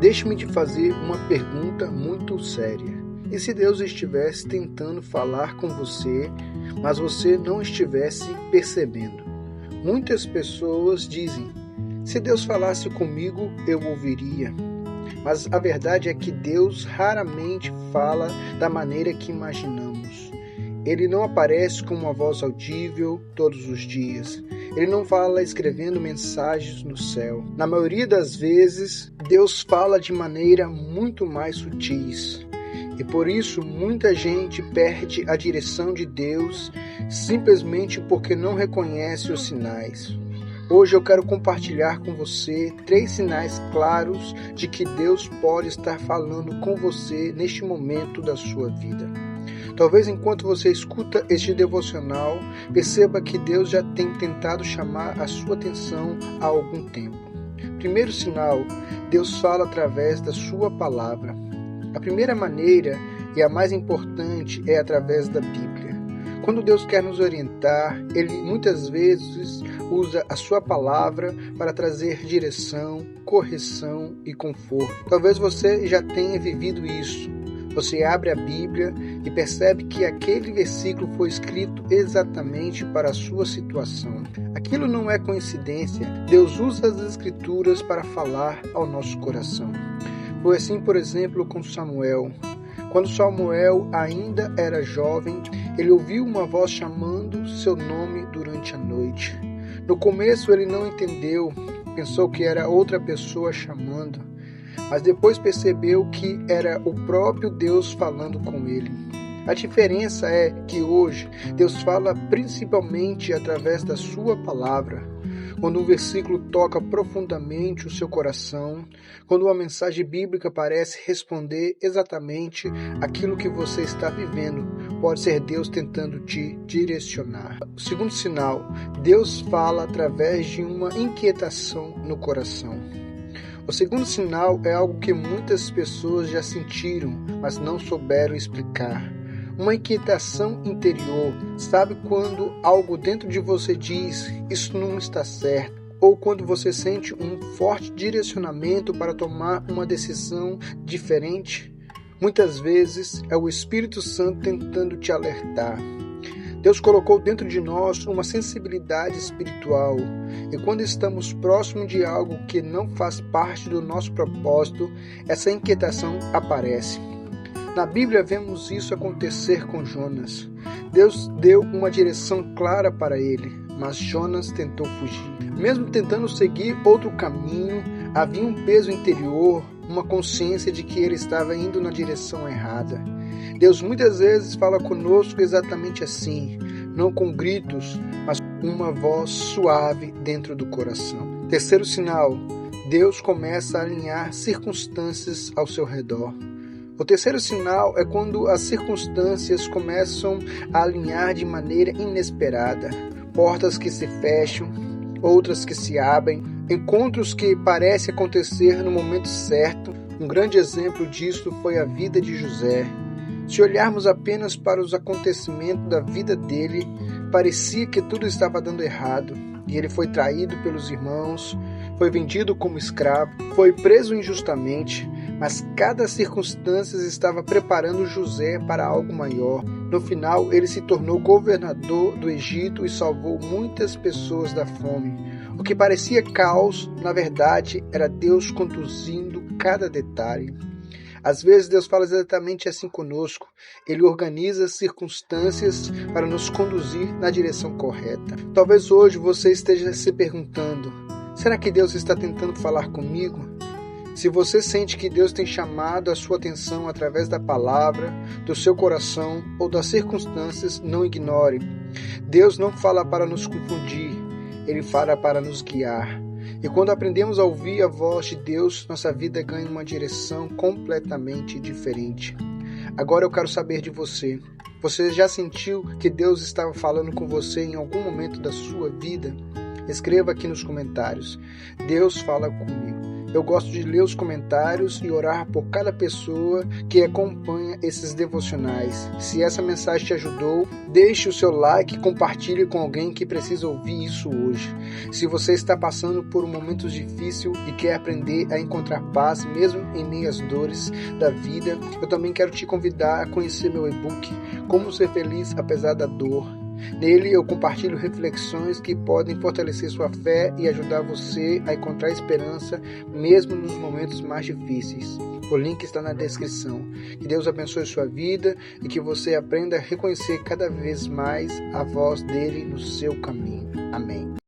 Deixe-me te fazer uma pergunta muito séria. E se Deus estivesse tentando falar com você, mas você não estivesse percebendo? Muitas pessoas dizem: se Deus falasse comigo, eu ouviria. Mas a verdade é que Deus raramente fala da maneira que imaginamos. Ele não aparece com uma voz audível todos os dias. Ele não fala escrevendo mensagens no céu. Na maioria das vezes, Deus fala de maneira muito mais sutis. E por isso, muita gente perde a direção de Deus simplesmente porque não reconhece os sinais. Hoje eu quero compartilhar com você 3 sinais claros de que Deus pode estar falando com você neste momento da sua vida. Talvez enquanto você escuta este devocional, perceba que Deus já tem tentado chamar a sua atenção há algum tempo. Primeiro sinal, Deus fala através da sua palavra. A primeira maneira e a mais importante é através da Bíblia. Quando Deus quer nos orientar, Ele muitas vezes usa a sua palavra para trazer direção, correção e conforto. Talvez você já tenha vivido isso. Você abre a Bíblia e percebe que aquele versículo foi escrito exatamente para a sua situação. Aquilo não é coincidência. Deus usa as Escrituras para falar ao nosso coração. Foi assim, por exemplo, com Samuel. Quando Samuel ainda era jovem, ele ouviu uma voz chamando seu nome durante a noite. No começo ele não entendeu, pensou que era outra pessoa chamando, mas depois percebeu que era o próprio Deus falando com ele. A diferença é que hoje Deus fala principalmente através da sua palavra. Quando um versículo toca profundamente o seu coração, quando uma mensagem bíblica parece responder exatamente aquilo que você está vivendo, pode ser Deus tentando te direcionar. O segundo sinal, Deus fala através de uma inquietação no coração. O segundo sinal é algo que muitas pessoas já sentiram, mas não souberam explicar. Uma inquietação interior. Sabe quando algo dentro de você diz, isso não está certo? Ou quando você sente um forte direcionamento para tomar uma decisão diferente? Muitas vezes é o Espírito Santo tentando te alertar. Deus colocou dentro de nós uma sensibilidade espiritual, e quando estamos próximos de algo que não faz parte do nosso propósito, essa inquietação aparece. Na Bíblia vemos isso acontecer com Jonas. Deus deu uma direção clara para ele, mas Jonas tentou fugir. Mesmo tentando seguir outro caminho, havia um peso interior, uma consciência de que ele estava indo na direção errada. Deus muitas vezes fala conosco exatamente assim, não com gritos, mas com uma voz suave dentro do coração. Terceiro sinal, Deus começa a alinhar circunstâncias ao seu redor. O terceiro sinal é quando as circunstâncias começam a alinhar de maneira inesperada. Portas que se fecham, outras que se abrem, encontros que parecem acontecer no momento certo. Um grande exemplo disso foi a vida de José. Se olharmos apenas para os acontecimentos da vida dele, parecia que tudo estava dando errado. E ele foi traído pelos irmãos, foi vendido como escravo, foi preso injustamente, mas cada circunstância estava preparando José para algo maior. No final, ele se tornou governador do Egito e salvou muitas pessoas da fome. O que parecia caos, na verdade, era Deus conduzindo cada detalhe. Às vezes Deus fala exatamente assim conosco. Ele organiza circunstâncias para nos conduzir na direção correta. Talvez hoje você esteja se perguntando: será que Deus está tentando falar comigo? Se você sente que Deus tem chamado a sua atenção através da palavra, do seu coração ou das circunstâncias, não ignore. Deus não fala para nos confundir, Ele fala para nos guiar. E quando aprendemos a ouvir a voz de Deus, nossa vida ganha uma direção completamente diferente. Agora eu quero saber de você. Você já sentiu que Deus estava falando com você em algum momento da sua vida? Escreva aqui nos comentários. Deus fala comigo. Eu gosto de ler os comentários e orar por cada pessoa que acompanha esses devocionais. Se essa mensagem te ajudou, deixe o seu like e compartilhe com alguém que precisa ouvir isso hoje. Se você está passando por um momento difícil e quer aprender a encontrar paz mesmo em meio às dores da vida, eu também quero te convidar a conhecer meu e-book Como Ser Feliz Apesar da Dor. Nele eu compartilho reflexões que podem fortalecer sua fé e ajudar você a encontrar esperança mesmo nos momentos mais difíceis. O link está na descrição. Que Deus abençoe sua vida e que você aprenda a reconhecer cada vez mais a voz dele no seu caminho. Amém.